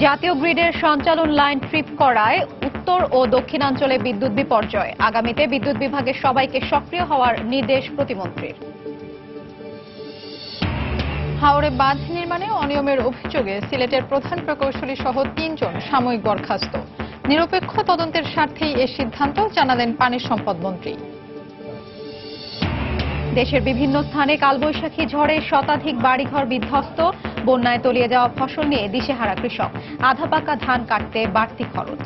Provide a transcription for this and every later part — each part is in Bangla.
জাতীয় গ্রিডের সঞ্চালন লাইন ট্রিপ করায় উত্তর ও দক্ষিণাঞ্চলে বিদ্যুৎ বিপর্যয়। আগামীতে বিদ্যুৎ বিভাগের সবাইকে সক্রিয় হওয়ার নির্দেশ প্রতিমন্ত্রীর। হাওরে বাঁধ নির্মাণে অনিয়মের অভিযোগে সিলেটের প্রধান প্রকৌশলী সহ ৩ জন সাময়িক বরখাস্ত। নিরপেক্ষ তদন্তের স্বার্থেই এ সিদ্ধান্ত জানালেন পানি সম্পদ মন্ত্রী। দেশের বিভিন্ন স্থানে কালবৈশাখী ঝড়ে শতাধিক বাড়িঘর বিধ্বস্ত। বন্যায় তলিয়ে যাওয়া ফসল নিয়ে দিশেহারা কৃষক। আধা পাকা ধান কাটতে বাড়তি খরচ।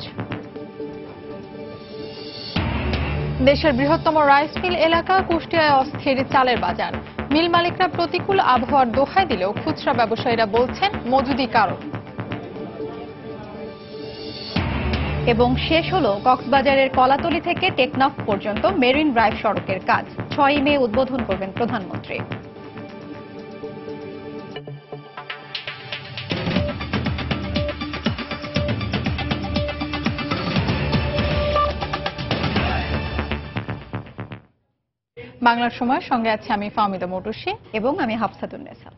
দেশের বৃহত্তম রাইস মিল এলাকা কুষ্টিয়ায় অস্থির চালের বাজার। মিল মালিকরা প্রতিকূল আবহাওয়ার দোহাই দিলেও খুচরা ব্যবসায়ীরা বলছেন মজুদি কারণ। এবং শেষ হলো কক্সবাজারের কলাতলী থেকে টেকনাফ পর্যন্ত মেরিন ড্রাইভ সড়কের কাজ। ৬ মে উদ্বোধন করবেন প্রধানমন্ত্রী। বাংলার সময় সঙ্গে আছে আমি ফাহমিদা মটুসি এবং আমি হাফসাতুন্নেসা।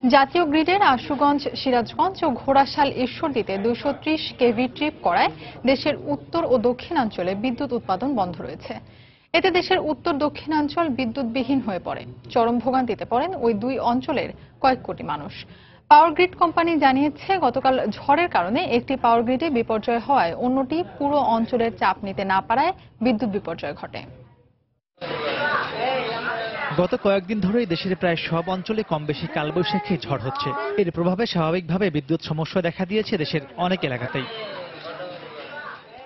জাতীয় গ্রিডের আশুগঞ্জ, সিরাজগঞ্জ ও ঘোড়াশাল ঈশ্বরদীতে ২৩০ কেভি ট্রিপ করায় দেশের উত্তর ও দক্ষিণাঞ্চলে বিদ্যুৎ উৎপাদন বন্ধ রয়েছে। এতে দেশের উত্তর দক্ষিণাঞ্চল বিদ্যুৎবিহীন হয়ে পড়ে। চরম ভোগান্তিতে পড়েন ওই দুই অঞ্চলের কয়েক কোটি মানুষ। পাওয়ার গ্রিড কোম্পানি জানিয়েছে, গতকাল ঝড়ের কারণে একটি পাওয়ার গ্রিডে বিপর্যয় হওয়ায় অন্যটি পুরো অঞ্চলের চাপ নিতে না পারায় বিদ্যুৎ বিপর্যয় ঘটে। গত কয়েকদিন ধরেই দেশের প্রায় সব অঞ্চলে কম বেশি কালবৈশাখী ঝড় হচ্ছে। এর প্রভাবে স্বাভাবিকভাবে বিদ্যুৎ সমস্যা দেখা দিয়েছে দেশের অনেক এলাকাতেই।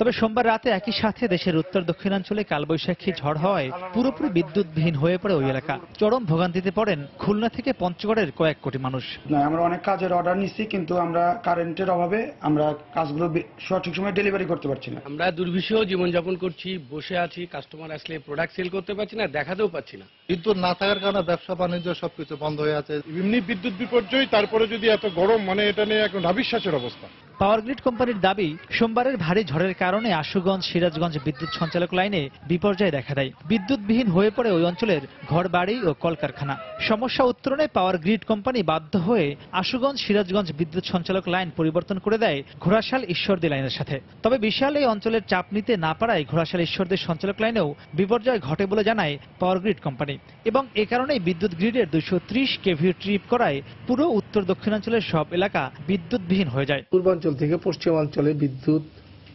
তবে সোমবার রাতে একই সাথে দেশের উত্তর দক্ষিণাঞ্চলে কালবৈশাখী ঝড় হওয়ায় পুরোপুরি বিদ্যুৎবিহীন হয়ে পড়ে ওই এলাকা। চরম ভোগান্তিতে পড়েন খুলনা থেকে পঞ্চগড়ের কয়েক কোটি মানুষ। আমরা অনেক কাজের অর্ডার নিচ্ছি, কিন্তু আমরা কারেন্টের অভাবে আমরা কাজগুলো সঠিক সময় ডেলিভারি করতে পারছি না। আমরা দুর্বিষহ জীবনযাপন করছি, বসে আছি, কাস্টমার আসলে প্রোডাক্ট সেল করতে পারছি না, দেখাতেও পাচ্ছি না। বিদ্যুৎ না থাকার কারণে ব্যবসা বাণিজ্য সবকিছু বন্ধ হয়ে আছে। এমনি বিদ্যুৎ বিপর্যয়, তারপরে যদি এত গরম, এটা নিয়ে এখন ধাবিশ্বাসের অবস্থা। পাওয়ার গ্রিড কোম্পানির দাবি, সোমবারের ভারী ঝড়ের কারণে আশুগঞ্জ, সিরাজগঞ্জ বিদ্যুৎ সঞ্চালক লাইনে বিপর্যয় দেখা দেয়। বিদ্যুৎবিহীন হয়ে পড়ে ওই অঞ্চলের ঘরবাড়ি ও কলকারখানা। সমস্যা উত্তরণে পাওয়ার গ্রিড কোম্পানি বাধ্য হয়ে আশুগঞ্জ, সিরাজগঞ্জ বিদ্যুৎ সঞ্চালক লাইন পরিবর্তন করে দেয় ঘোড়াশাল ঈশ্বরদী লাইনের সাথে। তবে বিশাল এই অঞ্চলের চাপ নিতে না পারায় ঘোড়াশাল ঈশ্বরদী সঞ্চালক লাইনেও বিপর্যয় ঘটে বলে জানায় পাওয়ার গ্রিড কোম্পানি। এবং এ কারণেই বিদ্যুৎ গ্রিডের ২৩০ কেভি ট্রিপ করায় পুরো উত্তর দক্ষিণাঞ্চলের সব এলাকা বিদ্যুৎবিহীন হয়ে যায়। পূর্বাঞ্চল থেকে পশ্চিমাঞ্চলে বিদ্যুৎ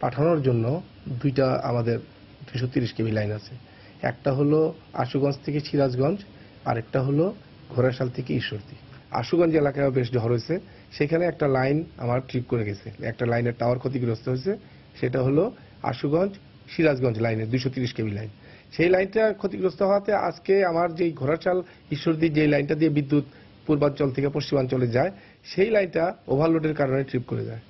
পাঠানোর জন্য দুইটা আমাদের ২৩০ কেভি লাইন আছে। একটা হলো আশুগঞ্জ থেকে সিরাজগঞ্জ, আরেকটা হলো ঘোড়াশাল থেকে ঈশ্বরদী। আশুগঞ্জ এলাকায় বেশ ঝড় হয়েছে, সেখানে একটা লাইন আমার ট্রিপ করে গেছে, একটা লাইনের টাওয়ার ক্ষতিগ্রস্ত হয়েছে। সেটা হলো আশুগঞ্জ সিরাজগঞ্জ লাইনের ২৩০ কেভি লাইন। সেই লাইনটা ক্ষতিগ্রস্ত হওয়াতে আজকে আমার যেই ঘোড়াশাল ঈশ্বরদী যে লাইনটা দিয়ে বিদ্যুৎ পূর্বাঞ্চল থেকে পশ্চিমাঞ্চলে যায়, সেই লাইনটা ওভারলোডের কারণে ট্রিপ করে যায়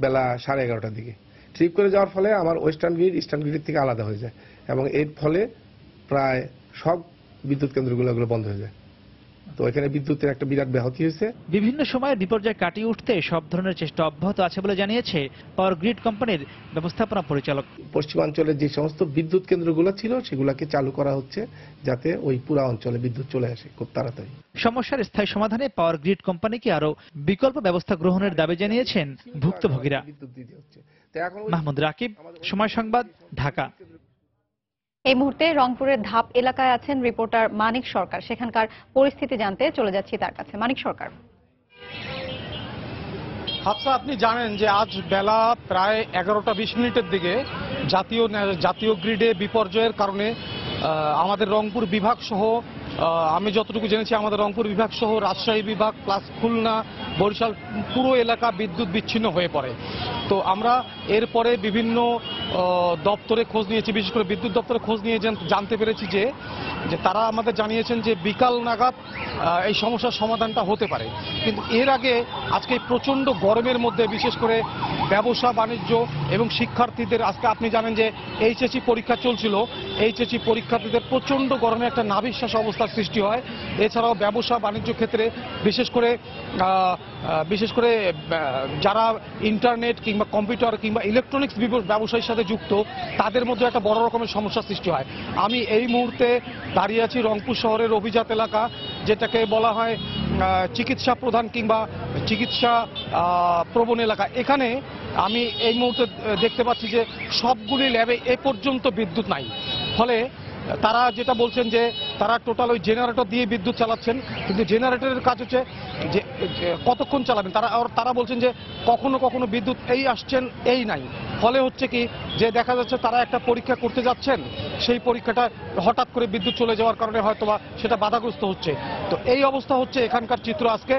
বেলা 11:30টার দিকে। ট্রিপ করে যাওয়ার ফলে আমার ওয়েস্টার্ন গ্রিড ইস্টার্ন গ্রিডের থেকে আলাদা হয়ে যায় এবং এর ফলে প্রায় সব বিদ্যুৎ কেন্দ্রগুলো বন্ধ হয়ে যায়। তো এখানে বিদ্যুতের একটা বিরাট ব্যাহতি হয়েছে। বিভিন্ন সময়ে বিপর্যয় কাটিয়ে উঠতে সব ধরনের চেষ্টা অব্যাহত আছে বলে জানিয়েছে পাওয়ার গ্রিড কোম্পানির ব্যবস্থাপনা পরিচালক। পশ্চিমাঞ্চলের যে সমস্ত বিদ্যুৎ কেন্দ্রগুলো ছিল সেগুলোকে চালু করা হচ্ছে, যাতে ওই পুরো অঞ্চলে বিদ্যুৎ চলে আসে খুব তাড়াতাড়ি। সমস্যার স্থায়ী সমাধানে পাওয়ার গ্রিড কোম্পানিকে আরো বিকল্প ব্যবস্থা গ্রহণের দাবি জানিয়েছেন ভুক্তভোগীরা। মাহমুদ রাকিব, সময় সংবাদ, ঢাকা। এই মুহূর্তে রংপুরের ধাপ এলাকায় আছেন রিপোর্টার মানিক সরকার। সেখানকার পরিস্থিতি জানতে চলে যাচ্ছি তার কাছে। মানিক সরকার। হাফসা, আপনি জানেন যে আজ বেলা প্রায় 11:20 দিকে জাতীয় গ্রিডে বিপর্যয়ের কারণে আমাদের রংপুর বিভাগ সহ, আমি যতটুকু জেনেছি আমাদের রংপুর বিভাগ সহ রাজশাহী বিভাগ প্লাস খুলনা, বরিশাল পুরো এলাকা বিদ্যুৎ বিচ্ছিন্ন হয়ে পড়ে। তো আমরা এরপরে বিভিন্ন দপ্তরে খোঁজ নিয়েছি, বিশেষ করে বিদ্যুৎ দপ্তরে খোঁজ নিয়ে জানতে পেরেছি যে তারা আমাদের জানিয়েছেন যে বিকাল নাগাদ এই সমস্যার সমাধানটা হতে পারে। কিন্তু এর আগে আজকে প্রচণ্ড গরমের মধ্যে বিশেষ করে ব্যবসা বাণিজ্য এবং শিক্ষার্থীদের, আজকে আপনি জানেন যে এইচএসসি পরীক্ষা চলছিল, এইচএসসি পরীক্ষার্থীদের প্রচণ্ড গরমে একটা নাভিশ্বাস অবস্থার সৃষ্টি হয়। এছাড়াও ব্যবসা বাণিজ্য ক্ষেত্রে বিশেষ করে যারা ইন্টারনেট কিংবা কম্পিউটার কিংবা ইলেকট্রনিক্স ব্যবসায়ীর সাথে সাথে যুক্ত তাদের মধ্যে একটা বড় রকমের সমস্যা সৃষ্টি হয়। আমি এই মুহূর্তে দাঁড়িয়ে আছি রংপুর শহরের অভিজাত এলাকা, যেটাকে বলা হয় চিকিৎসা প্রধান কিংবা চিকিৎসা প্রবণ এলাকা। এখানে আমি এই মুহূর্তে দেখতে পাচ্ছি যে সবগুলি ল্যাবে এ পর্যন্ত বিদ্যুৎ নাই। ফলে তারা যেটা বলছেন যে তারা টোটাল ওই জেনারেটর দিয়ে বিদ্যুৎ চালাচ্ছেন, কিন্তু জেনারেটরের কাজ হচ্ছে যে কতক্ষণ চালাবেন। তারা বলছেন যে কখনো কখনো বিদ্যুৎ এই আসছেন এই নাই। ফলে হচ্ছে কি যে দেখা যাচ্ছে তারা একটা পরীক্ষা করতে যাচ্ছেন, সেই পরীক্ষাটা হঠাৎ করে বিদ্যুৎ চলে যাওয়ার কারণে হয়তোবা সেটা বাধাগ্রস্ত হচ্ছে। তো এই অবস্থা হচ্ছে এখানকার চিত্র আজকে,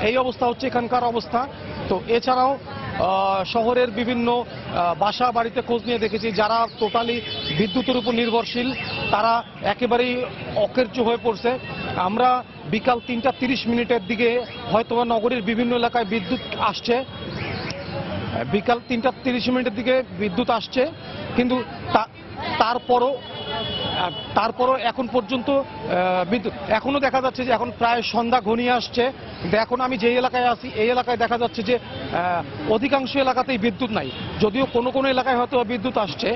এই অবস্থা হচ্ছে এখানকার অবস্থা। তো এছাড়াও শহরের বিভিন্ন বাসা বাড়িতে খোঁজ নিয়ে দেখেছি যারা টোটালি বিদ্যুতের উপর নির্ভরশীল তারা একেবারেই অকের্য হয়ে পড়ছে। আমরা বিকাল 3:30 দিকে হয়তোবা নগরীর বিভিন্ন এলাকায় বিদ্যুৎ আসছে, বিকাল 3:30 দিকে বিদ্যুৎ আসছে, কিন্তু তারপরও এখন পর্যন্ত বিদ্যুৎ এখনো দেখা যাচ্ছে যে এখন প্রায় সন্ধ্যা ঘনিয়ে আসছে। এখন আমি যে এলাকায় আছি এই এলাকায় দেখা যাচ্ছে যে অধিকাংশ এলাকাতেই বিদ্যুৎ নাই। যদিও কোনো কোনো এলাকায় হয়তো বিদ্যুৎ আসছে,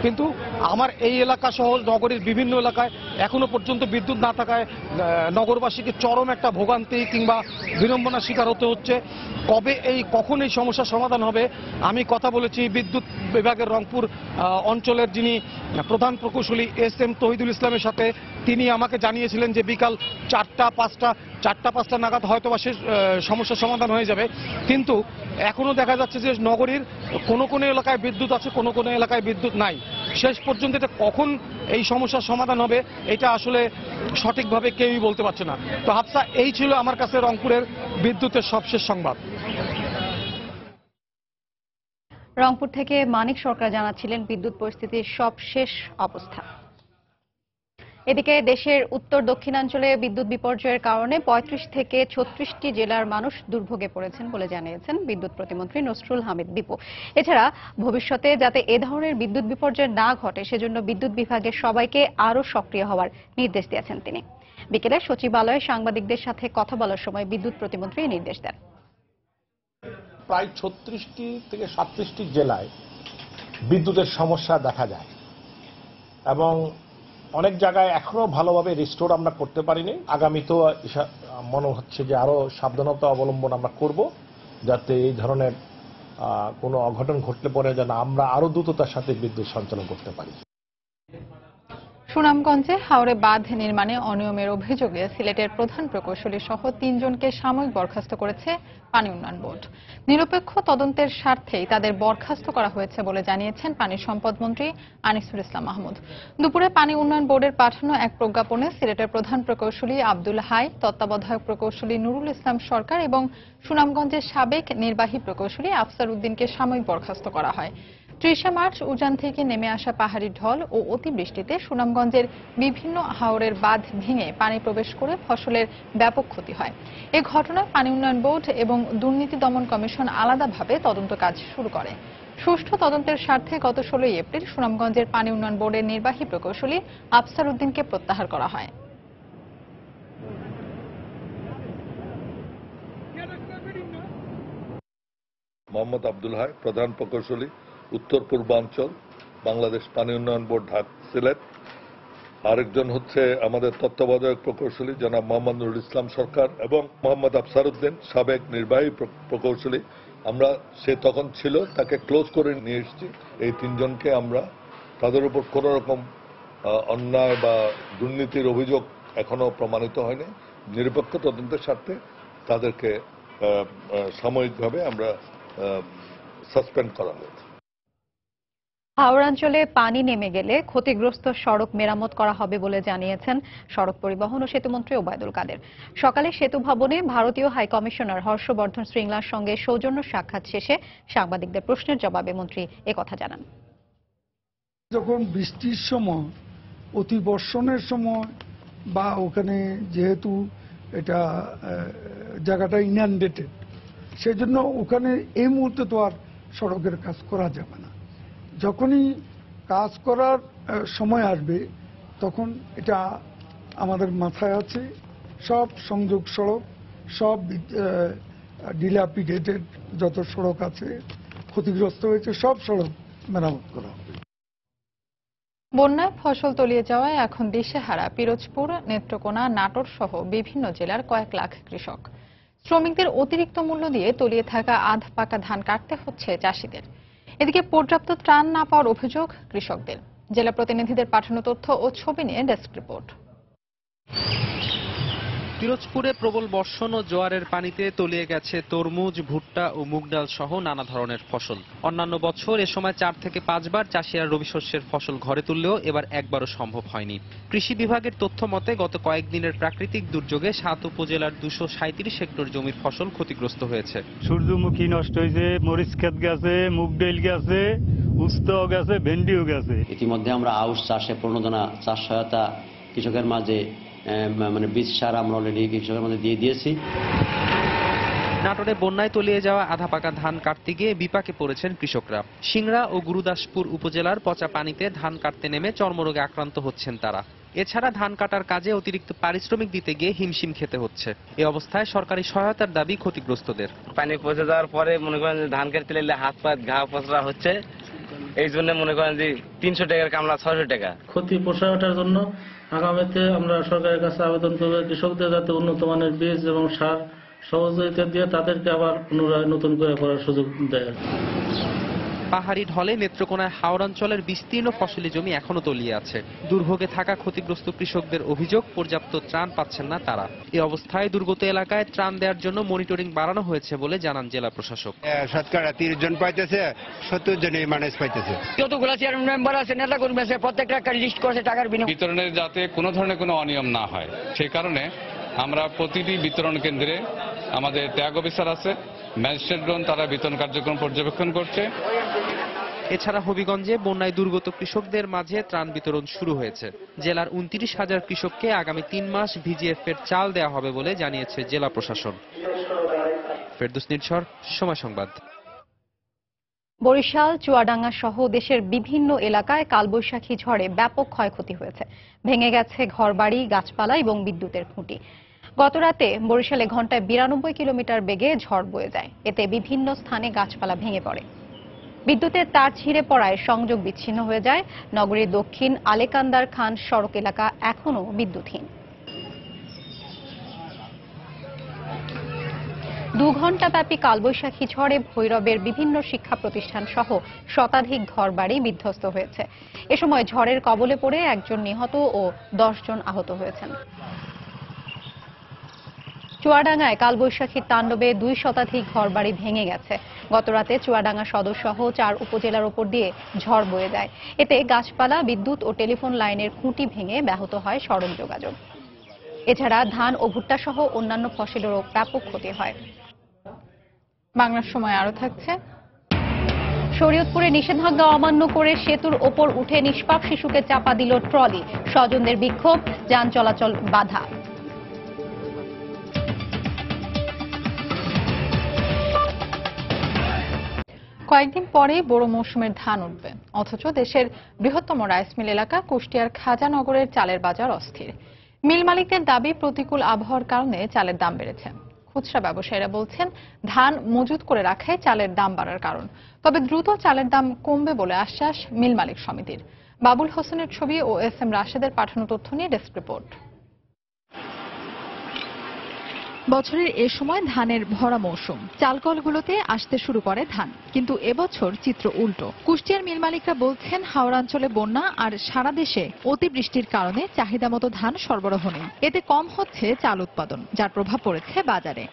কিন্তু আমার এই এলাকা সহ নগরীর বিভিন্ন এলাকায় এখনো পর্যন্ত বিদ্যুৎ না থাকায় নগরবাসীকে চরম একটা ভোগান্তি কিংবা বিড়ম্বনার শিকার হতে হচ্ছে। কখন এই সমস্যার সমাধান হবে? আমি কথা বলেছি বিদ্যুৎ বিভাগের রংপুর অঞ্চলের যিনি প্রধান প্রকৌশলী SM তহিদুল ইসলামের সাথে। তিনি আমাকে জানিয়েছিলেন যে বিকাল 4টা-5টা নাগাদ হয়তো বা সে সমস্যার সমাধান হয়ে যাবে, কিন্তু এখনো দেখা যাচ্ছে যে নগরীর কোনো কোনো এলাকায় বিদ্যুৎ আছে, কোনো কোনো এলাকায় বিদ্যুৎ নাই। শেষ পর্যন্ত এটা কখন এই সমস্যার সমাধান হবে এটা আসলে সঠিকভাবে কেউই বলতে পারছে না। তো হাফসা, এই ছিল আমার কাছে রংপুরের বিদ্যুতের সবশেষ সংবাদ। রংপুর থেকে মানিক সরকার জানাচ্ছিলেন বিদ্যুৎ পরিস্থিতির সবশেষ অবস্থা। এদিকে দেশের উত্তর দক্ষিণাঞ্চলে বিদ্যুৎ বিপর্যয়ের কারণে 35 থেকে 36টি জেলার মানুষ দুর্ভোগে পড়েছেন বলে জানিয়েছেন বিদ্যুৎ প্রতিমন্ত্রী নসরুল হামিদ দীপু। এছাড়া ভবিষ্যতে যাতে এ ধরনের বিদ্যুৎ বিপর্যয় না ঘটে সেজন্য বিদ্যুৎ বিভাগের সবাইকে আরও সক্রিয় হওয়ার নির্দেশ দিয়েছেন তিনি। বিকেলে সচিবালয়ে সাংবাদিকদের সাথে কথা বলার সময় বিদ্যুৎ প্রতিমন্ত্রী এই নির্দেশ দেন। প্রায় 36টি থেকে 37টি জেলায় বিদ্যুতের সমস্যা দেখা যায় এবং অনেক জায়গায় এখনো ভালোভাবে রিস্টোর আমরা করতে পারিনি। আগামীতেও মনে হচ্ছে যে আরো সাবধানতা অবলম্বন আমরা করব, যাতে এই ধরনের কোনো অঘটন ঘটলে পরে যেন আমরা আরো দ্রুততার সাথে বিদ্যুৎ সঞ্চালন করতে পারি। সুনামগঞ্জে হাওরে বাঁধ নির্মাণে অনিয়মের অভিযোগে সিলেটের প্রধান প্রকৌশলী সহ 3 জনকে সাময়িক বরখাস্ত করেছে পানি উন্নয়ন বোর্ড। নিরপেক্ষ তদন্তের স্বার্থেই তাদের বরখাস্ত করা হয়েছে বলে জানিয়েছেন পানি সম্পদ মন্ত্রী আনিসুল ইসলাম মাহমুদ। দুপুরে পানি উন্নয়ন বোর্ডের পাঠানো এক প্রজ্ঞাপনে সিলেটের প্রধান প্রকৌশলী আব্দুল হাই, তত্ত্বাবধায়ক প্রকৌশলী নুরুল ইসলাম সরকার এবং সুনামগঞ্জের সাবেক নির্বাহী প্রকৌশলী আফসার উদ্দিনকে সাময়িক বরখাস্ত করা হয়। 30 মার্চ উজান থেকে নেমে আসা পাহাড়ি ঢল ও অতিবৃষ্টিতে সুনামগঞ্জের বিভিন্ন হাওরের বাঁধ ভেঙে পানি প্রবেশ করে ফসলের ব্যাপক ক্ষতি হয়। এ ঘটনায় পানি উন্নয়ন বোর্ড এবং দুর্নীতি দমন কমিশন আলাদাভাবে তদন্ত কাজ শুরু করে। সুষ্ঠু তদন্তের স্বার্থে গত 16 এপ্রিল সুনামগঞ্জের পানি উন্নয়ন বোর্ডের নির্বাহী প্রকৌশলী আফসার উদ্দিনকে প্রত্যাহার করা হয়। মোহাম্মদ আব্দুল হাই, প্রধান প্রকৌশলী, উত্তর পূর্বাঞ্চল, বাংলাদেশ পানি উন্নয়ন বোর্ড, ঢাকা, সিলেট। আরেকজন হচ্ছে আমাদের তত্ত্বাবধায়ক প্রকৌশলী জনাব মোহাম্মদ নুরুল ইসলাম সরকার এবং মোহাম্মদ আফসার উদ্দিন, সাবেক নির্বাহী প্রকৌশলী। আমরা সে তখন ছিল, তাকে ক্লোজ করে নিয়ে এসেছি। এই 3 জনকে আমরা তাদের উপর কোন রকম অন্যায় বা দুর্নীতির অভিযোগ এখনো প্রমাণিত হয়নি। নিরপেক্ষ তদন্তের স্বার্থে তাদেরকে সাময়িকভাবে আমরা সাসপেন্ড করা হয়েছে। হাওড়াঞ্চলে পানি নেমে গেলে ক্ষতিগ্রস্ত সড়ক মেরামত করা হবে বলে জানিয়েছেন সড়ক পরিবহন ও সেতুমন্ত্রী ওবায়দুল কাদের। সকালে সেতু ভবনে ভারতীয় হাই কমিশনার হর্ষবর্ধন শ্রীংলার সঙ্গে সৌজন্য সাক্ষাৎ শেষে সাংবাদিকদের প্রশ্নের জবাবে মন্ত্রী একথা জানান। যখন বৃষ্টির সময়, অতিবর্ষণের সময় বা ওখানে যেহেতু এটা জায়গাটা ইনআন্ডেটেড, সেজন্য ওখানে এই মুহূর্তে তো আর সড়কের কাজ করা যাবে না। যখনই কাজ করার সময় আসবে তখন এটা আমাদের মাথায় আছে। সব সংযোগ সড়ক, সব ডিলাপিডেটেড যত সড়ক আছে ক্ষতিগ্রস্ত হয়েছে সব সড়ক মেরামত করা হবে। বন্যায় ফসল তলিয়ে যাওয়ায় এখন দিশেহারা পিরোজপুর, নেত্রকোনা, নাটোর সহ বিভিন্ন জেলার কয়েক লাখ কৃষক। শ্রমিকদের অতিরিক্ত মূল্য দিয়ে তলিয়ে থাকা আধ পাকা ধান কাটতে হচ্ছে চাষিদের। এদিকে পর্যাপ্ত ত্রাণ না পাওয়ার অভিযোগ কৃষকদের। জেলা প্রতিনিধিদের পাঠানো তথ্য ও ছবি নিয়ে ডেস্ক রিপোর্ট। পিরোজপুরে প্রবল বর্ষণ ও জোয়ারের পানিতে তলিয়ে গেছে তরমুজ, ভুট্টা ও মুগ ডাল সহ নানা ধরনের ফসল। অন্যান্য বছর এ সময় 4 থেকে 5 বার চাষিরা রবি শস্যের ফসল ঘরে তুললেও এবার একবারও সম্ভব হয়নি। কৃষি বিভাগের তথ্য মতে গত কয়েকদিনের প্রাকৃতিক দুর্যোগে 7 উপজেলার 237 হেক্টর জমির ফসল ক্ষতিগ্রস্ত হয়েছে। সূর্যমুখী নষ্ট হয়েছে, মরিচ ক্ষেত গেছে, মুগ ডাল গেছে, উস্তাও গেছে, ভেন্ডিও গেছে। ইতিমধ্যে আমরা আউশ চাষে প্রণোদনা চাষ সহায়তা কৃষকের মাঝে বীজ সার আমরা অলরেডি কৃষকের মধ্যে দিয়ে দিয়েছি। নাটোরে বন্যায় তলিয়ে যাওয়া আধা পাকা ধান কাটতে গিয়ে বিপাকে পড়েছেন কৃষকরা। সিংড়া ও গুরুদাসপুর উপজেলার পচা পানিতে ধান কাটতে নেমে চর্মরোগে আক্রান্ত হচ্ছেন তারা। এছাড়া ধান কাটার কাজে অতিরিক্ত পারিশ্রমিক দিতে গিয়ে হিমশিম খেতে হচ্ছে। এই অবস্থায় সরকারি সহায়তার দাবি ক্ষতিগ্রস্তদের। পানি পচে যাওয়ার পরে মনে করেন যে ধান কাটতে লাগলে হাত পা ঘা পচরা হচ্ছে, এই জন্য মনে করেন যে 300 টাকার কামলা 600 টাকা। ক্ষতি পোষায় ওঠার জন্য আগামীতে আমরা সরকারের কাছে আবেদন করব কৃষকদের যাতে উন্নত মানের বীজ এবং সার সহযোগিতা দিয়ে তাদেরকে আবার পুনরায় নতুন করে করার সুযোগ দেয়। পাহাড়ি ঢলে নেত্রকোনায় হাওড়াঞ্চলের বিস্তীর্ণ ফসলি জমি এখনো তলিয়ে আছে। দুর্ভোগে থাকা ক্ষতিগ্রস্ত কৃষকদের অভিযোগ পর্যাপ্ত ত্রাণ পাচ্ছেন না তারা। এই অবস্থায় দুর্গত এলাকায় ত্রাণ দেওয়ার জন্য মনিটরিং বাড়ানো হয়েছে বলে জানান জেলা প্রশাসক। শতকরা 30 জন পাইতেছে, 70 জন মানুষ পাইতেছে। যতগুলো চেয়ারম্যান মেম্বার আছে, নেতা কর্মী আছে, প্রত্যেকটা একটা লিস্ট করেছে টাকার বিনিময়ে। বিতরণের যাতে কোনো ধরনের কোনো অনিয়ম না হয় সেই কারণে আমরা প্রতিটি বিতরণ কেন্দ্রে আমাদের ট্যাগ অফিসার আছে, ম্যাজিস্ট্রেটগণ তারা বিতরণ কার্যক্রম পর্যবেক্ষণ করছে। এছাড়া হবিগঞ্জে বন্যায় দুর্গত কৃষকদের মাঝে ত্রাণ বিতরণ শুরু হয়েছে। জেলার 29,000 কৃষককে আগামী 3 মাস ভিজিএফ এর চাল দেওয়া হবে বলে জানিয়েছে জেলা প্রশাসন। ফেরদৌস নির্ঝর, সময় সংবাদ। বরিশাল, চুয়াডাঙ্গা সহ দেশের বিভিন্ন এলাকায় কালবৈশাখী ঝড়ে ব্যাপক ক্ষয়ক্ষতি হয়েছে। ভেঙে গেছে ঘরবাড়ি, গাছপালা এবং বিদ্যুতের খুঁটি। গতরাতে বরিশালে ঘন্টায় 92 কিলোমিটার বেগে ঝড় বয়ে যায়। এতে বিভিন্ন স্থানে গাছপালা ভেঙে পড়ে। বিদ্যুতের তার ছিঁড়ে পড়ায় সংযোগ বিচ্ছিন্ন হয়ে যায়। নগরীর দক্ষিণ আলেকান্দার খান সড়ক এলাকা এখনও বিদ্যুৎহীন। 2 ঘণ্টাব্যাপী কালবৈশাখী ঝড়ে ভৈরবের বিভিন্ন শিক্ষা প্রতিষ্ঠান সহ শতাধিক ঘরবাড়ি বিধ্বস্ত হয়েছে। এ সময় ঝড়ের কবলে পড়ে 1 জন নিহত ও 10 জন আহত হয়েছেন। চুয়াডাঙ্গায় কালবৈশাখীর তাণ্ডবে 2 শতাধিক ঘরবাড়ি ভেঙে গেছে। গতরাতে চুয়াডাঙ্গা সদর সহ 4 উপজেলার উপর দিয়ে ঝড় বয়ে যায়। এতে গাছপালা, বিদ্যুৎ ও টেলিফোন লাইনের খুঁটি ভেঙে ব্যাহত হয় সড়ক যোগাযোগ। এছাড়া ধান ও ভুট্টা সহ অন্যান্য ফসলেরও ব্যাপক ক্ষতি হয়। বাংলার সময় আরো থাকছে। শরীয়তপুরে নিষেধাজ্ঞা অমান্য করে সেতুর ওপর উঠে নিষ্পাপ শিশুকে চাপা দিল ট্রলি। স্বজনদের বিক্ষোভ, যান চলাচল বাধা। কয়েকদিন পরে বড় মৌসুমের ধান উঠবে, অথচ দেশের বৃহত্তম রাইস মিল এলাকা কুষ্টিয়ার খাজানগরের চালের বাজার অস্থির। মিল মালিকদের দাবি প্রতিকূল আবহাওয়ার কারণে চালের দাম বেড়েছে। খুচরা ব্যবসায়ীরা বলছেন ধান মজুত করে রাখাই চালের দাম বাড়ার কারণ। তবে দ্রুত চালের দাম কমবে বলে আশ্বাস মিল মালিক সমিতির। বাবুল হোসেনের ছবি ও SM রাশেদের পাঠানো তথ্য নিয়ে ডেস্ক রিপোর্ট। বছরের এ সময় ধানের ভরা মৌসুম, চালকলগুলোতে আসতে শুরু করে ধান। কিন্তু এবছর চিত্র উল্টো। কুষ্টিয়ার মিল মালিকরা বলছেন হাওড়াঞ্চলে বন্যা আর সারা দেশে অতিবৃষ্টির কারণে চাহিদা মতো ধান সরবরাহ নেই। এতে কম হচ্ছে চাল উৎপাদন, যার প্রভাব পড়েছে বাজারে।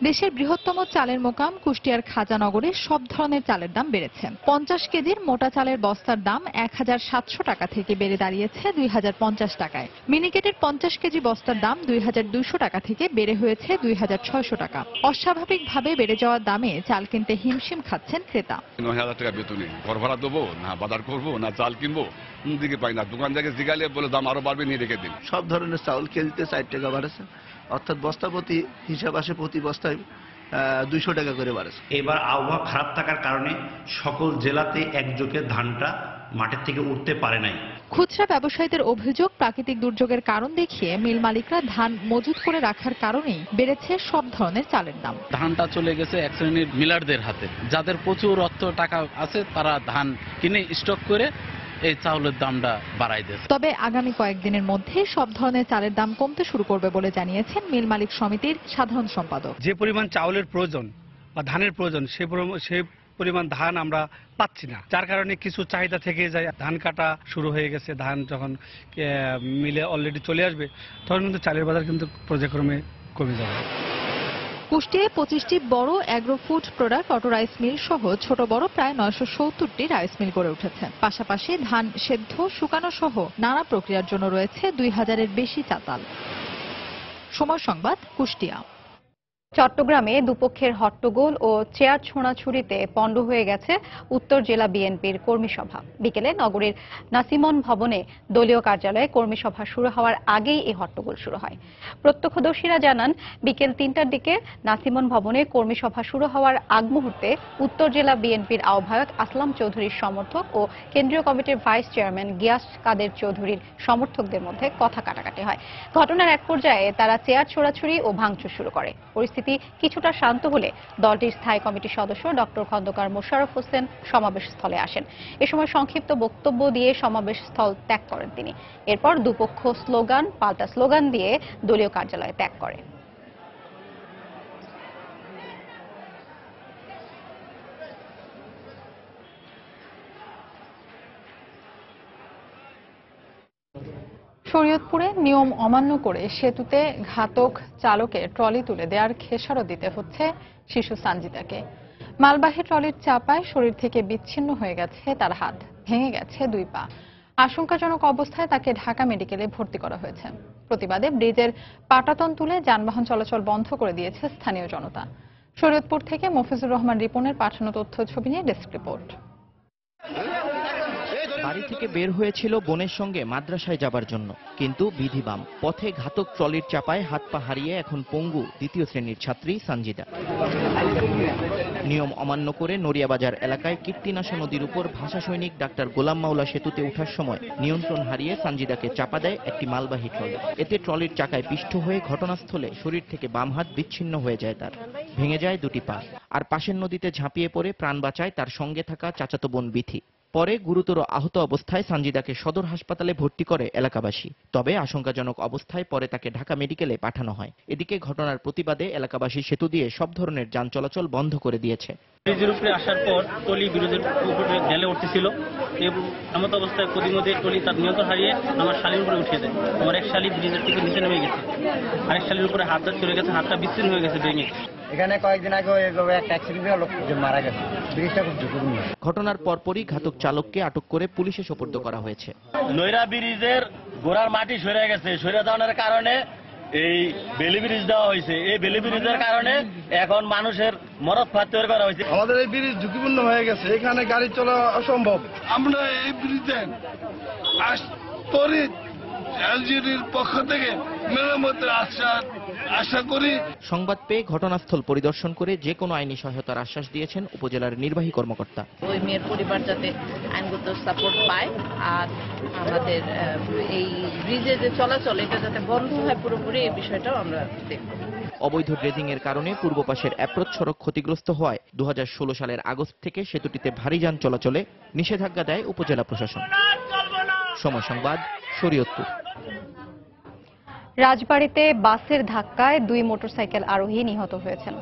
দেশের বৃহত্তম চালের মোকাম কুষ্টিয়ার খাজানগরে সব ধরনের চালের দাম বেড়েছে। 50 কেজির মোটা চালের বস্তার দাম 1700 টাকা থেকে বেড়ে দাঁড়িয়েছে 2050 টাকায়। মিনিকেটের 50 কেজি বস্তার দাম 2200 টাকা থেকে বেড়ে হয়েছে 2600 টাকা। অস্বাভাবিকভাবে বেড়ে যাওয়া দামে চাল কিনতে হিমশিম খাচ্ছেন ক্রেতা। 9000 টাকা বেতনে ঘর ভাড়া দেবো না, বাজার করবো না, চাল কিনবো, দিকে পাই না। দোকান থেকে জিগালে বলে দাম আরো বাড়বে, নিয়ে রেখে দিন। সব ধরনের চাউল কেজিতে 4 টাকা বাড়েছে, অর্থাৎ বস্তা প্রতি হিসাব আসে প্রতি বস্তায় 200 টাকা করে বাড়েছে। এবার আবহাওয়া খারাপ থাকার কারণে সকল জেলাতে একযোগে ধানটা মাঠের থেকে উঠতে পারে নাই। খুচরা ব্যবসায়ীদের অভিযোগ, প্রাকৃতিক দুর্যোগের কারণ দেখিয়ে মিল মালিকরা ধান মজুত করে রাখার কারণেই বেড়েছে সব ধরনের চালের দাম। ধানটা চলে গেছে এক শ্রেণীর মিলারদের হাতে, যাদের প্রচুর অর্থ টাকা আছে তারা ধান কিনে স্টক করে এই চাউলের দামটা বাড়াই দিয়েছে। তবে আগামী কয়েকদিনের মধ্যে সব ধরনের চালের দাম কমতে শুরু করবে বলে জানিয়েছেন মিল মালিক সমিতির সাধারণ সম্পাদক। যে পরিমাণ চাউলের প্রয়োজন বা ধানের প্রয়োজন সে পরিমাণ ধান আমরা পাচ্ছি না, যার কারণে কিছু চাহিদা থেকে যায়। ধান কাটা শুরু হয়ে গেছে, ধান যখন মিলে অলরেডি চলে আসবে তখন কিন্তু চালের বাজার কিন্তু পর্যায়ক্রমে কমে যাবে। কুষ্টিয়ায় 25টি বড় agro food product auto rice mill সহ ছোট বড় প্রায় 970টি রাইস মিল গড়ে উঠেছে। পাশাপাশি ধান সেদ্ধ, শুকানো সহ নানা প্রক্রিয়ার জন্য রয়েছে 2000-এর বেশি চাতাল। সময় সংবাদ, কুষ্টিয়া। চট্টগ্রামে দুপক্ষের হট্টগোল ও চেয়ার ছোঁড়াছুড়িতে পণ্ড হয়ে গেছে উত্তর জেলা বিএনপির কর্মী সভা। বিকেলে নগরীর নাসিমন ভবনে দলীয় কার্যালয়ে কর্মী সভা শুরু হওয়ার আগেই এই হট্টগোল শুরু হয়। প্রত্যক্ষদর্শীরা জানান, বিকেল 3টার দিকে নাসিমন ভবনে কর্মী সভা শুরু হওয়ার আগ মুহূর্তে উত্তর জেলা বিএনপির আহ্বায়ক আসলাম চৌধুরীর সমর্থক ও কেন্দ্রীয় কমিটির ভাইস চেয়ারম্যান গিয়াস কাদের চৌধুরীর সমর্থকদের মধ্যে কথা কাটাকাটি হয়। ঘটনার এক পর্যায়ে তারা চেয়ার ছোড়াছুড়ি ও ভাঙচুর শুরু করে। পরিস্থিতি কিছুটা শান্ত হলে দলটির স্থায়ী কমিটির সদস্য ডক্টর খন্দকার মোশাররফ হোসেন সমাবেশস্থলে আসেন। এ সময় সংক্ষিপ্ত বক্তব্য দিয়ে সমাবেশস্থল ত্যাগ করেন তিনি। এরপর দুপক্ষ স্লোগান পাল্টা স্লোগান দিয়ে দলীয় কার্যালয় ত্যাগ করে। শরীয়তপুরে নিয়ম অমান্য করে সেতুতে ঘাতক চালকের ট্রলি তুলে দেওয়ার খেসারত দিতে হচ্ছে শিশু সানজিদাকে। মালবাহী ট্রলির চাপায় শরীর থেকে বিচ্ছিন্ন হয়ে গেছে তার হাত, ভেঙে গেছে 2 পা। আশঙ্কাজনক অবস্থায় তাকে ঢাকা মেডিকেলে ভর্তি করা হয়েছে। প্রতিবাদে ব্রিজের পাটাতন তুলে যানবাহন চলাচল বন্ধ করে দিয়েছে স্থানীয় জনতা। শরীয়তপুর থেকে মফিজুর রহমান রিপনের পাঠানো তথ্য ছবি নিয়ে ডেস্ক রিপোর্ট। বাড়ি থেকে বের হয়েছিল বোনের সঙ্গে মাদ্রাসায় যাবার জন্য, কিন্তু বিধিবাম পথে ঘাতক ট্রলির চাপায় হাত পা হারিয়ে এখন পঙ্গু 2য় শ্রেণীর ছাত্রী সানজিদা। নিয়ম অমান্য করে নড়িয়াবাজার এলাকায় কীর্তিনাশা নদীর উপর ভাষা সৈনিক ডাক্তার গোলাম মাওলা সেতুতে ওঠার সময় নিয়ন্ত্রণ হারিয়ে সানজিদাকে চাপা দেয় একটি মালবাহী ট্রলি। এতে ট্রলির চাকায় পিষ্ট হয়ে ঘটনাস্থলে শরীর থেকে বাম হাত বিচ্ছিন্ন হয়ে যায় তার, ভেঙে যায় 2টি পা। আর পাশের নদীতে ঝাঁপিয়ে পড়ে প্রাণ বাঁচায় তার সঙ্গে থাকা চাচাতো বোন বিথি। পরে গুরুতর আহত অবস্থায় সানজিদাকে সদর হাসপাতালে ভর্তি করে এলাকাবাসী। তবে আশঙ্কাজনক অবস্থায় পরে তাকে ঢাকা মেডিকেলে পাঠানো হয়। এদিকে ঘটনার প্রতিবাদে এলাকাবাসী সেতু দিয়ে সব ধরনের যান চলাচল বন্ধ করে দিয়েছে। ব্রিজের উপরে আসার পর টলি ব্রিজের উপরে ঢেলে উঠতেছিল, এমন অবস্থায় প্রতিমধ্যে টলি তার নিয়ন্ত্রণ হারিয়ে আমার শালির উপরে উঠিয়ে দেয়। আমার এক শালি ব্রিজের থেকে নিচে নেমে গেছে, আরেক শালির উপরে হাতটা চলে গেছে, হাতটা বিচ্ছিন্ন হয়ে গেছে ভেঙে। এখানে কয়েকদিন আগে একটা অ্যাক্সিডেন্ট হলো, মারা গেছে। ব্রিজটা খুব ঝুঁকিপূর্ণ। ঘটনার পরপরই ঘাতক চালককে আটক করে পুলিশে সোপর্দ করা হয়েছে। নৈরা ব্রিজের গোড়ার মাটি সরে গেছে, সরে যাওয়ার কারণে এই বেলি ব্রিজ দেওয়া হয়েছে। এই বেলি ব্রিজের কারণে এখন মানুষের মরদ ফাঁদ তৈরি করা হয়েছে। আমাদের এই ব্রিজ ঝুঁকিপূর্ণ হয়ে গেছে, এখানে গাড়ি চলা অসম্ভব। আমরা এই ব্রিজে ত্বরিত এলজিডির পক্ষ থেকে মেরামতের আশা করি। সংবাদ পেয়ে ঘটনাস্থল পরিদর্শন করে যে কোনো আইনি সহায়তার আশ্বাস দিয়েছেন উপজেলার নির্বাহী কর্মকর্তা। ওই মেয়ের পরিবার যাতে আইনগত সাপোর্ট পায়, আর আমাদের এই ব্রিজে যে চলাচল এটা যাতে বন্ধ হয় পুরোপুরি, এই বিষয়টাও আমরা দেখব। অবৈধ ড্রেজিং এর কারণে পূর্ব পাশের অ্যাপ্রোচ সড়ক ক্ষতিগ্রস্ত হওয়ায় 2016 সালের আগস্ট থেকে সেতুটিতে ভারী যান চলাচলে নিষেধাজ্ঞা দেয় উপজেলা প্রশাসন। সময় সংবাদ, শরীয়তপুর। রাজবাড়ীতে বাসের ধাক্কায় 2 মোটরসাইকেল আরোহী নিহত হয়েছেন।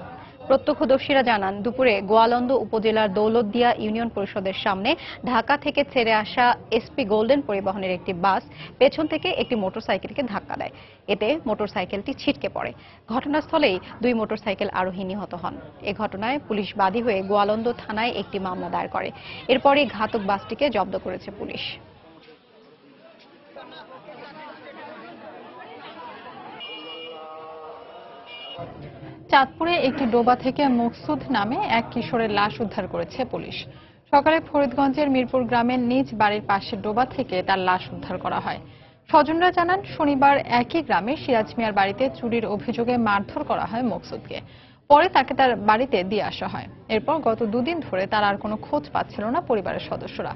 প্রত্যক্ষদর্শীরা জানান, দুপুরে গোয়ালন্দ উপজেলার দৌলতদিয়া ইউনিয়ন পরিষদের সামনে ঢাকা থেকে ছেড়ে আসা এসপি গোল্ডেন পরিবহনের একটি বাস পেছন থেকে একটি মোটরসাইকেলকে ধাক্কা দেয়। এতে মোটরসাইকেলটি ছিটকে পড়ে। ঘটনাস্থলেই 2 মোটরসাইকেল আরোহী নিহত হন। এ ঘটনায় পুলিশ বাদী হয়ে গোয়ালন্দ থানায় একটি মামলা দায়ের করে। এরপরই ঘাতক বাসটিকে জব্দ করেছে পুলিশ। চাঁদপুরে একটি ডোবা থেকে মকসুদ নামে এক কিশোরের লাশ উদ্ধার করেছে পুলিশ। সকালে ফরিদগঞ্জের মিরপুর গ্রামের নিজ বাড়ির পাশের ডোবা থেকে তার লাশ উদ্ধার করা হয়। স্বজনরা জানান, শনিবার একই গ্রামে সিরাজ মিয়ার বাড়িতে চুরির অভিযোগে মারধর করা হয় মকসুদকে। পরে তাকে তার বাড়িতে দিয়ে আসা হয়। এরপর গত দুদিন ধরে তার আর কোনো খোঁজ পাচ্ছিল না পরিবারের সদস্যরা।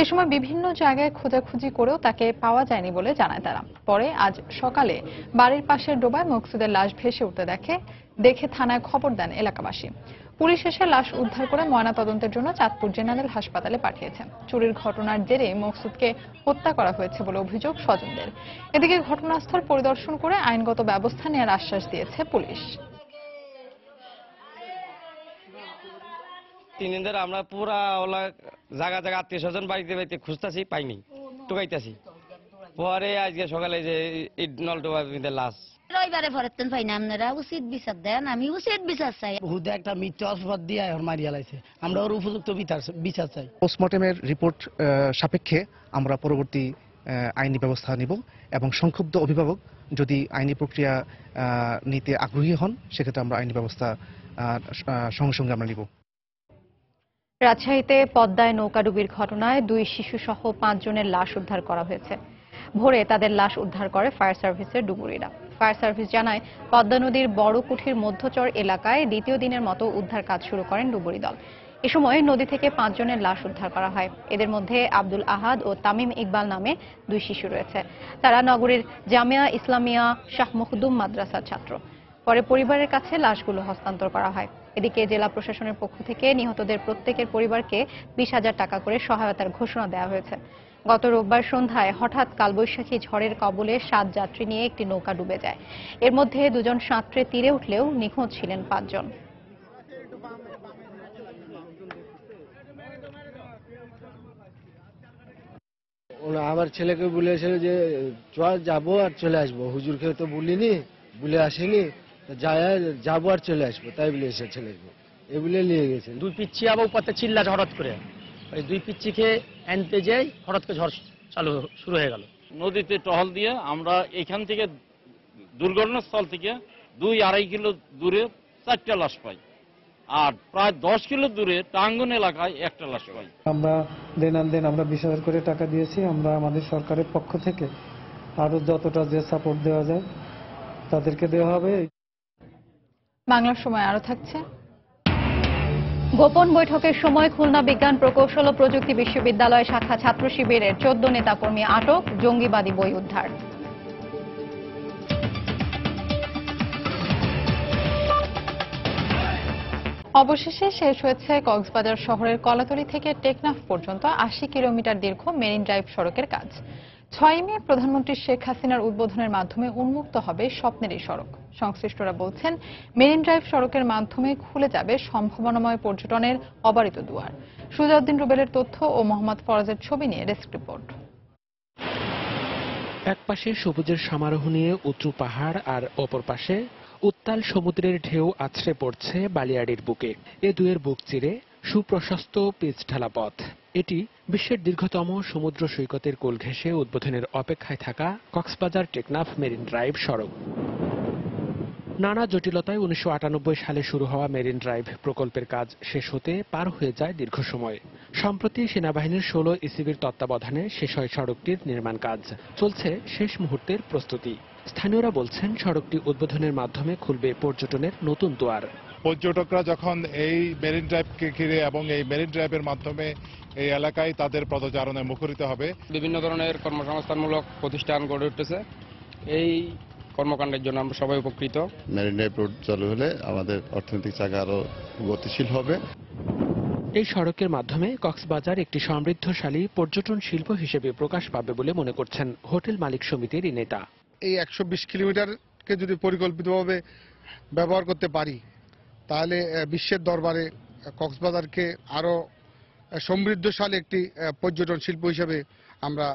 এ সময় বিভিন্ন জায়গায় খোঁজাখুঁজি করেও তাকে পাওয়া যায়নি বলে জানায় তারা। পরে আজ সকালে বাড়ির পাশের ডোবায় মকসুদের লাশ ভেসে উঠতে দেখে থানায় খবর দেন এলাকাবাসী। পুলিশ এসে লাশ উদ্ধার করে ময়নাতদন্তের জন্য চাঁদপুর জেনারেল হাসপাতালে পাঠিয়েছে। চুরির ঘটনার জেরে মকসুদকে হত্যা করা হয়েছে বলে অভিযোগ স্বজনদের। এদিকে ঘটনাস্থল পরিদর্শন করে আইনগত ব্যবস্থা নেওয়ার আশ্বাস দিয়েছে পুলিশ। 3 দিন ধরে আমরা পুরা ওলা জায়গা জায়গা আত্মীয় স্বজন বাড়িতে বাড়িতে খুঁজতেছি, পাইনি, টুকাইতেছি। পরে আজকে সকালে যে নলডোবার লাশ রবিবারে ফরেতেন পাই না, আপনারা উচিত বিচার দেন, আমি উচিত বিচার চাই। হুদে একটা মিথ্যা অপবাদ দিয়ে এখন মারিয়া লাইছে, আমরা ওর উপযুক্ত বিচার চাই। পোস্টমর্টেমের রিপোর্ট সাপেক্ষে আমরা পরবর্তী আইনি ব্যবস্থা নিব এবং সংক্ষুব্ধ অভিভাবক যদি আইনি প্রক্রিয়া নিতে আগ্রহী হন সেক্ষেত্রে আমরা আইনি ব্যবস্থা সঙ্গে সঙ্গে আমরা নিব। রাজশাহীতে পদ্মায় নৌকাডুবির ঘটনায় 2 শিশুসহ 5 জনের লাশ উদ্ধার করা হয়েছে। ভোরে তাদের লাশ উদ্ধার করে ফায়ার সার্ভিসের ডুবুরিরা। ফায়ার সার্ভিস জানায়, পদ্মা নদীর বড় কুঠির মধ্যচর এলাকায় দ্বিতীয় দিনের মতো উদ্ধার কাজ শুরু করেন ডুবুরি দল। এ সময় নদী থেকে 5 জনের লাশ উদ্ধার করা হয়। এদের মধ্যে আব্দুল আহাদ ও তামিম ইকবাল নামে 2 শিশু রয়েছে। তারা নগরীর জামিয়া ইসলামিয়া শাহ মখদুম মাদ্রাসার ছাত্র। পরে পরিবারের কাছে লাশগুলো হস্তান্তর করা হয়। এদিকে জেলা প্রশাসনের পক্ষ থেকে নিহতদের প্রত্যেকের পরিবারকে 20,000 টাকা করে সহায়তার ঘোষণা দেওয়া হয়েছে। গত রোববার সন্ধ্যায় হঠাৎ কালবৈশাখী ঝড়ের কবলে 7 যাত্রী নিয়ে একটি নৌকা ডুবে যায়। এর মধ্যে 2 জন সাঁতরে তীরে উঠলেও নিখোঁজ ছিলেন 5 জন। আমার ছেলেকে বলেছিল যে যাবো আর চলে আসবো, হুজুরকে তো বলিনি, বলে আসেনি, যাবো আর চলে আসবো, তাই বলে এসে ছেলেকে এগুলো নিয়ে গেছে। 2 পিচ্ছি আবার উপরে চিল্লা হঠাৎ করে, ওই 2 পিচ্ছিকে আনতে যাই হঠাৎ করে ঝড় শুরু হয়ে গেল। নদীতে টহল দিয়ে আমরা এখান থেকে দুর্ঘটনাস্থল থেকে 2-2.5 কিলো দূরে 4টা লাশ পাই, আর প্রায় 10 কিলো দূরে টাঙ্গন এলাকায় 1টা লাশ পাই। আমরা দিন আমরা 20,000 করে টাকা দিয়েছি। আমরা আমাদের সরকারের পক্ষ থেকে আরো যতটা যে সাপোর্ট দেওয়া যায় তাদেরকে দেওয়া হবে। বাংলার সময় আরো থাকছে। গোপন বৈঠকের সময় খুলনা বিজ্ঞান প্রকৌশল ও প্রযুক্তি বিশ্ববিদ্যালয় শাখা ছাত্র শিবিরের 14 নেতাকর্মী আটক, জঙ্গিবাদী বই উদ্ধার। অবশেষে শেষ হয়েছে কক্সবাজার শহরের কলাতলী থেকে টেকনাফ পর্যন্ত 80 কিলোমিটার দীর্ঘ মেরিন ড্রাইভ সড়কের কাজ। 6 মে প্রধানমন্ত্রী শেখ হাসিনার উদ্বোধনের মাধ্যমে উন্মুক্ত হবে স্বপ্নের এই সড়ক। সংশ্লিষ্টরা বলছেন, মেরিন ড্রাইভ সড়কের মাধ্যমে খুলে যাবে সম্ভাবনাময় পর্যটনের অবারিত দুয়ার। সুজাউদ্দিন রুবেলের তথ্য ও মোহাম্মদ ফরাজের ছবি নিয়ে ডেস্ক রিপোর্ট। একপাশে সবুজের সমারোহ নিয়ে উঁচু পাহাড় আর অপর পাশে উত্তাল সমুদ্রের ঢেউ আছড়ে পড়ছে বালিয়াড়ির বুকে। এ দুয়ের বুক চিরে সুপ্রশস্ত পিচ ঢালা পথ। এটি বিশ্বের দীর্ঘতম সমুদ্র সৈকতের কোল ঘেঁষে উদ্বোধনের অপেক্ষায় থাকা কক্সবাজার টেকনাফ মেরিন ড্রাইভ সড়ক। নানা জটিলতায় 1998 সালে শুরু হওয়া মেরিন ড্রাইভ প্রকল্পের কাজ শেষ হতে পার হয়ে যায় দীর্ঘ সময়। সম্প্রতি সেনাবাহিনীর 16 ইসিবির তত্ত্বাবধানে শেষ হয় সড়কটির নির্মাণ কাজ। চলছে শেষ মুহূর্তের প্রস্তুতি। স্থানীয়রা বলছেন, সড়কটি উদ্বোধনের মাধ্যমে খুলবে পর্যটনের নতুন দুয়ার। পর্যটকরা যখন এই মেরিন ড্রাইভকে ঘিরে এবং এই মেরিন ড্রাইভের মাধ্যমে এই এলাকায় তাদের পদচারণে মুখরিত হবে। বিভিন্ন ধরনের কর্মসংস্থানমূলক প্রতিষ্ঠান গড়ে উঠতেছে। এই কর্মকাণ্ডের জন্য আমরা সবাই উপকৃত। মেরিন ড্রাইভ রোড চালু হলে আমাদের অর্থনৈতিক চাকা আরো গতিশীল হবে। এই সড়কের মাধ্যমে কক্সবাজার একটি সমৃদ্ধশালী পর্যটন শিল্প হিসেবে প্রকাশ পাবে বলে মনে করছেন হোটেল মালিক সমিতির নেতা। এই 120 কিলোমিটারকে যদি পরিকল্পিতভাবে ব্যবহার করতে পারি, তাহলে বিশ্বের দরবারে কক্সবাজারকে আরো সমৃদ্ধশালী একটি পর্যটন শিল্প হিসেবে আমরা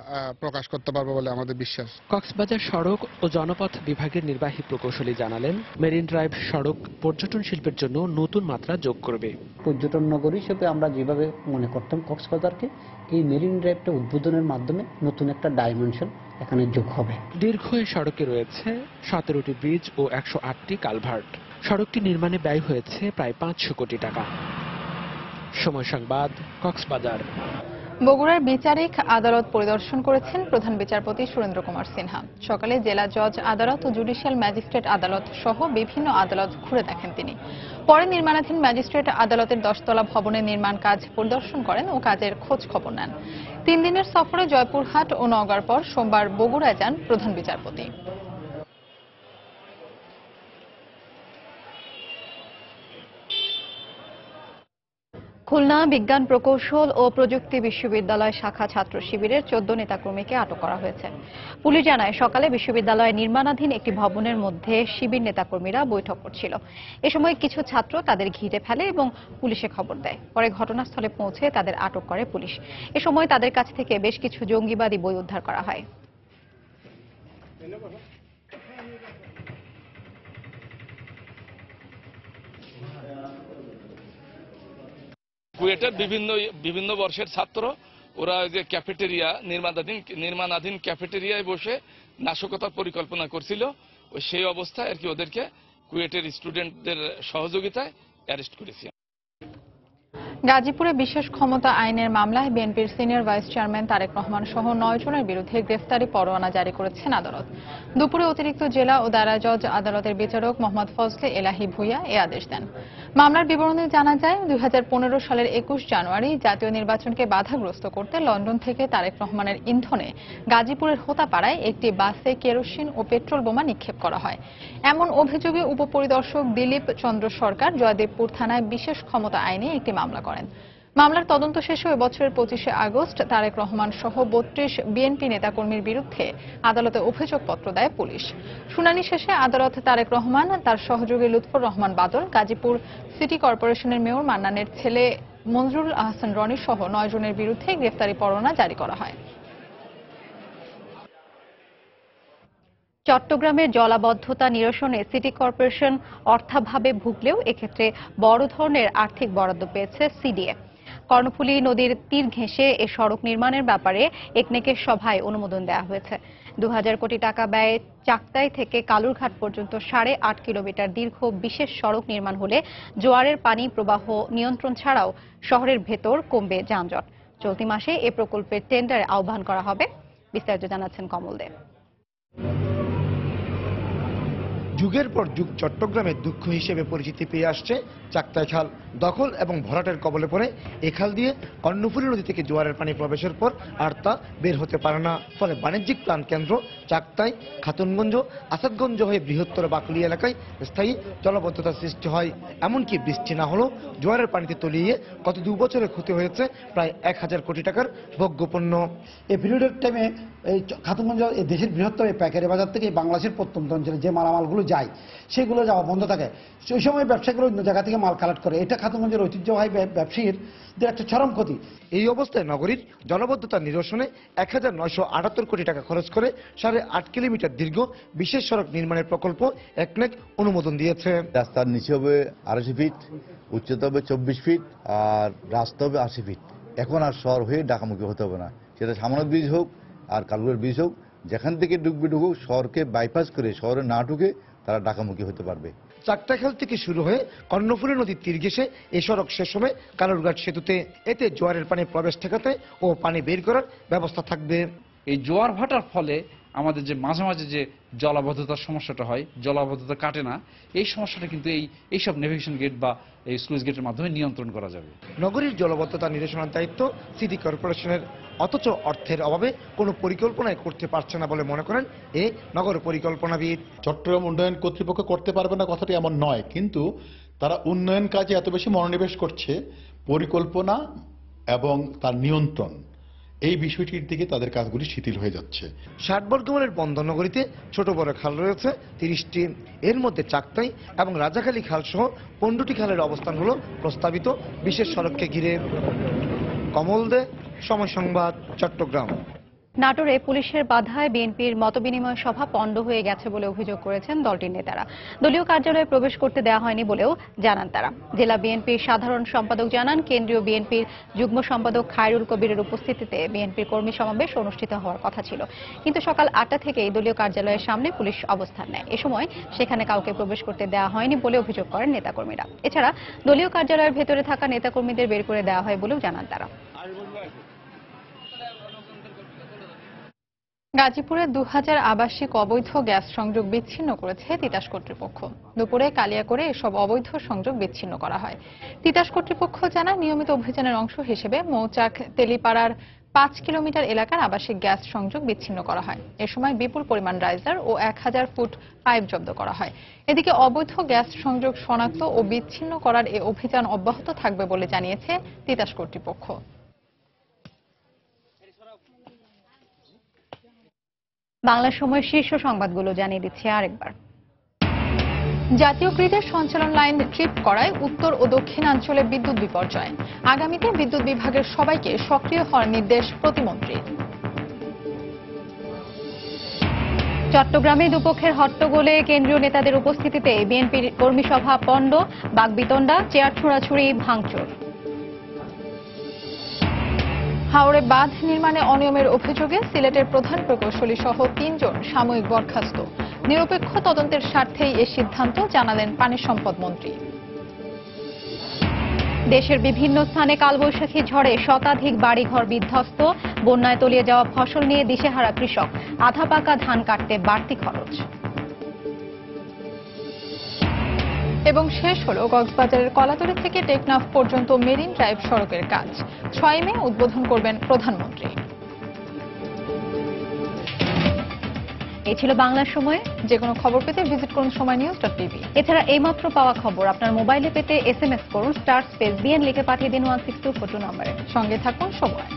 প্রকাশ করতে পারবো বলে আমাদের বিশ্বাস। কক্সবাজার সড়ক ও জনপথ বিভাগের নির্বাহী প্রকৌশলী জানালেন, মেরিন ড্রাইভ সড়ক পর্যটন শিল্পের জন্য নতুন মাত্রা যোগ করবে। পর্যটন নগরী হিসেবে আমরা যেভাবে মনে করতাম কক্সবাজারকে, এই মেরিন ড্রাইভটা উদ্বোধনের মাধ্যমে নতুন একটা ডাইমেনশন এখানে যোগ হবে। দীর্ঘ এই সড়কে রয়েছে 17টি ব্রিজ ও 108টি কালভার্ট। সড়কটি নির্মাণে ব্যয় হয়েছে প্রায় 500 কোটি টাকা। সময় সংবাদ, কক্সবাজার। বগুড়ার বিচারিক আদালত পরিদর্শন করেছেন প্রধান বিচারপতি সুরেন্দ্র কুমার সিনহা। সকালে জেলা জজ আদালত ও জুডিশিয়াল ম্যাজিস্ট্রেট আদালত সহ বিভিন্ন আদালত ঘুরে দেখেন তিনি। পরে নির্মাণাধীন ম্যাজিস্ট্রেট আদালতের 10 তলা ভবনের নির্মাণ কাজ পরিদর্শন করেন ও কাজের খোঁজ খবর নেন। 3 দিনের সফরে জয়পুরহাট ও নওগাঁর পর সোমবার বগুড়ায় যান প্রধান বিচারপতি। খুলনা বিজ্ঞান প্রকৌশল ও প্রযুক্তি বিশ্ববিদ্যালয় শাখা ছাত্র শিবিরের 14 নেতাকর্মীকে আটক করা হয়েছে। পুলিশ জানায়, সকালে বিশ্ববিদ্যালয়ে নির্মাণাধীন একটি ভবনের মধ্যে শিবির নেতাকর্মীরা বৈঠক করছিল। এ সময় কিছু ছাত্র তাদের ঘিরে ফেলে এবং পুলিশে খবর দেয়। পরে ঘটনাস্থলে পৌঁছে তাদের আটক করে পুলিশ। এ সময় তাদের কাছ থেকে বেশ কিছু জঙ্গিবাদী বই উদ্ধার করা হয়। কুয়েটের বিভিন্ন বর্ষের ছাত্র, ওরা যে ক্যাফেটেরিয়া নির্মাণাধীন ক্যাফেটেরিয়ায় বসে নাশকতার পরিকল্পনা করছিল, সেই অবস্থায় আর কি ওদেরকে কুয়েটের স্টুডেন্টদের সহযোগিতায় অ্যারেস্ট করেছি। গাজীপুরে বিশেষ ক্ষমতা আইনের মামলায় বিএনপির senior vice chairman Tarique Rahman সহ 9 জনের বিরুদ্ধে গ্রেফতারি পরোয়ানা জারি করেছেন আদালত। দুপুরে অতিরিক্ত জেলা ও দায়রা জজ আদালতের বিচারক মোহাম্মদ ফজলে এলাহি ভুইয়া এ আদেশ দেন। মামলার বিবরণে জানা যায়, 2015 সালের 21 জানুয়ারি জাতীয় নির্বাচনকে বাধাগ্রস্ত করতে লন্ডন থেকে তারেক রহমানের ইন্ধনে গাজীপুরের হোতাপাড়ায় একটি বাসে কেরোসিন ও পেট্রোল বোমা নিক্ষেপ করা হয়। এমন অভিযোগে উপপরিদর্শক দিলীপ চন্দ্র সরকার জয়দেবপুর থানায় বিশেষ ক্ষমতা আইনে একটি মামলা করেন। মামলার তদন্ত শেষে ওই বছরের 25শে আগস্ট তারেক রহমান সহ 32 বিএনপি নেতাকর্মীর বিরুদ্ধে আদালতে অভিযোগপত্র দেয় পুলিশ। শুনানি শেষে আদালত তারেক রহমান, তার সহযোগী লুৎফর রহমান বাদল, গাজীপুর সিটি কর্পোরেশনের মেয়র মান্নানের ছেলে মঞ্জুরুল আহসান রনি সহ 9 জনের বিরুদ্ধে গ্রেফতারি পরোয়ানা জারি করা হয়। চট্টগ্রামের জলাবদ্ধতা নিরসনে সিটি কর্পোরেশন অর্থাভাবে ভুগলেও এক্ষেত্রে বড় ধরনের আর্থিক বরাদ্দ পেয়েছে সিডিএ। কর্ণফুলী নদীর তীর ঘেঁষে এ সড়ক নির্মাণের ব্যাপারে একনেকের সভায় অনুমোদন দেওয়া হয়েছে। 2000 কোটি টাকা ব্যয়ে চাকতাই থেকে কালুরঘাট পর্যন্ত 8.5 কিলোমিটার দীর্ঘ বিশেষ সড়ক নির্মাণ হলে জোয়ারের পানি প্রবাহ নিয়ন্ত্রণ ছাড়াও শহরের ভেতর কমবে যানজট। চলতি মাসে এ প্রকল্পের টেন্ডার আহ্বান করা হবে। বিস্তারিত জানাচ্ছেন কমল দে। যুগের পর যুগ চট্টগ্রামের দুঃখ হিসেবে পরিচিতি পেয়ে আসছে চাকতাই খাল। দখল এবং ভরাটের কবলে পড়ে এ খাল দিয়ে কর্ণফুলী নদী থেকে জোয়ারের পানি প্রবেশের পর আর তা বের হতে পারে না। ফলে বাণিজ্যিক প্রাণ কেন্দ্র চাকতাই, খাতুনগঞ্জ, আসাদগঞ্জ হয়ে বৃহত্তর বাকলি এলাকায় স্থায়ী জলাবদ্ধতার সৃষ্টি হয়। এমনকি বৃষ্টি না হলেও জোয়ারের পানিতে তলিয়ে গত 2 বছরে ক্ষতি হয়েছে প্রায় 1000 কোটি টাকার ভোগ্যপণ্য। এই পিরিয়ডের টাইমে এই খাতুনগঞ্জ এই দেশের বৃহত্তর পাইকারি বাজার থেকে বাংলাদেশের প্রত্যন্ত অঞ্চলে যে মালামালগুলো যায় সেগুলো যাওয়া বন্ধ থাকে। সেই সময় ব্যবসায়ীগুলো অন্য জায়গা থেকে মাল কালেক্ট করে। এটা খাতুনগঞ্জের ঐতিহ্যবাহী ব্যবসায়ীদের একটা চরম ক্ষতি। এই অবস্থায় নগরীর জলাবদ্ধতা নিরসনে 1978 কোটি টাকা খরচ করে 8.5 কিলোমিটার দীর্ঘ বিশেষ সড়ক নির্মাণের প্রকল্প একনেক অনুমোদন দিয়েছে। রাস্তার নিচে হবে 250 ফিট, উচ্চতা হবে 24 ফিট, আর রাস্তা হবে 80 ফিট। এখন আর শহর হয়ে ঢাকামুখী হতে হবে না, সেটা সামান্য ব্রিজ হোক আর কালুয়ার ব্রিজ হোক, যেখান থেকে ঢুকুক শহরকে বাইপাস করে শহরে না ঢুকে তারা ঢাকামুখী হতে পারবে। চাকতাখাল থেকে শুরু হয়ে কর্ণফুলী নদীর তীর ঘেঁষে এই সড়ক শেষ হবে কালুরঘাট সেতুতে। এতে জোয়ারের পানি প্রবেশ ঠেকাতে ও পানি বের করার ব্যবস্থা থাকবে। এই জোয়ার ভাটার ফলে আমাদের যে মাঝে মাঝে যে জলাবদ্ধতার সমস্যাটা হয়, জলাবদ্ধতা কাটে না, এই সমস্যাটা কিন্তু এইসব নেভিগেশন গেট বা এই স্লুইস গেটের মাধ্যমে নিয়ন্ত্রণ করা যাবে। নগরীর জলাবদ্ধতা নিরসনের দায়িত্ব সিটি কর্পোরেশনের, অথচ অর্থের অভাবে কোনো পরিকল্পনাই করতে পারছে না বলে মনে করেন এই নগর পরিকল্পনাবিদ। চট্টগ্রাম উন্নয়ন কর্তৃপক্ষ করতে পারবে না কথাটি এমন নয়, কিন্তু তারা উন্নয়ন কাজে এত বেশি মনোনিবেশ করছে, পরিকল্পনা এবং তার নিয়ন্ত্রণ এই বিষয়টির দিকে তাদের কাজগুলি শিথিল হয়ে যাচ্ছে। 60 বর্গমাইলের বন্দরনগরীতে ছোট বড় খাল রয়েছে 30টি। এর মধ্যে চাকতাই এবং রাজাখালী খাল সহ 15টি খালের অবস্থান হলো প্রস্তাবিত বিশেষ সড়ককে ঘিরে। কমল দে, সময় সংবাদ, চট্টগ্রাম। নাটোরে পুলিশের বাধায় বিএনপির মতবিনিময় সভা পণ্ড হয়ে গেছে বলে অভিযোগ করেছেন দলটির নেতারা। দলীয় কার্যালয়ে প্রবেশ করতে দেওয়া হয়নি বলেও জানান তারা। জেলা বিএনপির সাধারণ সম্পাদক জানান, কেন্দ্রীয় বিএনপির যুগ্ম সম্পাদক খায়রুল কবিরের উপস্থিতিতে বিএনপির কর্মী সমাবেশ অনুষ্ঠিত হওয়ার কথা ছিল, কিন্তু সকাল 8টা থেকেই দলীয় কার্যালয়ের সামনে পুলিশ অবস্থান নেয়। এ সময় সেখানে কাউকে প্রবেশ করতে দেওয়া হয়নি বলে অভিযোগ করেন নেতাকর্মীরা। এছাড়া দলীয় কার্যালয়ের ভেতরে থাকা নেতাকর্মীদের বের করে দেওয়া হয় বলেও জানান তারা। গাজীপুরে 2000 আবাসিক অবৈধ গ্যাস সংযোগ বিচ্ছিন্ন করেছে তিতাস কর্তৃপক্ষ। দুপুরে কালিয়াকৈরে এসব অবৈধ সংযোগ বিচ্ছিন্ন করা হয়। তিতাস কর্তৃপক্ষ জানায়, নিয়মিত অভিযানের অংশ হিসেবে মৌচাক তেলিপাড়ার 5 কিলোমিটার এলাকার আবাসিক গ্যাস সংযোগ বিচ্ছিন্ন করা হয়। এ সময় বিপুল পরিমাণ রাইজার ও 1000 ফুট পাইপ জব্দ করা হয়। এদিকে অবৈধ গ্যাস সংযোগ শনাক্ত ও বিচ্ছিন্ন করার এ অভিযান অব্যাহত থাকবে বলে জানিয়েছে তিতাস কর্তৃপক্ষ। বাংলা সময়ের শীর্ষ সংবাদগুলো জানিয়ে দিচ্ছে আরেকবার। জাতীয় গ্রিডের সঞ্চালন লাইন ট্রিপ করায় উত্তর ও দক্ষিণাঞ্চলে বিদ্যুৎ বিপর্যয়। আগামীতে বিদ্যুৎ বিভাগের সবাইকে সক্রিয় হওয়ার নির্দেশ প্রতিমন্ত্রীর। চট্টগ্রামে দুপক্ষের হট্টগোলে কেন্দ্রীয় নেতাদের উপস্থিতিতে বিএনপির কর্মী সভা পণ্ড, বাগবিতণ্ডা, চেয়ার ছোড়াছুড়ি, ভাঙচুর। হাওড়ে বাঁধ নির্মাণে অনিয়মের অভিযোগে সিলেটের প্রধান প্রকৌশলী সহ 3 জন সাময়িক বরখাস্ত। নিরপেক্ষ তদন্তের স্বার্থেই এ সিদ্ধান্ত, জানালেন পানি সম্পদ মন্ত্রী। দেশের বিভিন্ন স্থানে কালবৈশাখী ঝড়ে শতাধিক বাড়িঘর বিধ্বস্ত, বন্যায় তলিয়ে যাওয়া ফসল নিয়ে দিশেহারা কৃষক, আধা পাকা ধান কাটতে বাড়তি খরচ। এবং শেষ হলো কক্সবাজারের কলাতলী থেকে টেকনাফ পর্যন্ত মেরিন ড্রাইভ সড়কের কাজ। 6 মে উদ্বোধন করবেন প্রধানমন্ত্রী। এই ছিল বাংলা সময়। যে কোনো খবর পেতে ভিজিট করুন সময়নিউজ.tv। এছাড়া এইমাত্র পাওয়া খবর আপনার মোবাইলে পেতে SMS করুন *BN লিখে পাঠিয়ে দিন 16242 নম্বরে। সঙ্গে থাকুন সময়।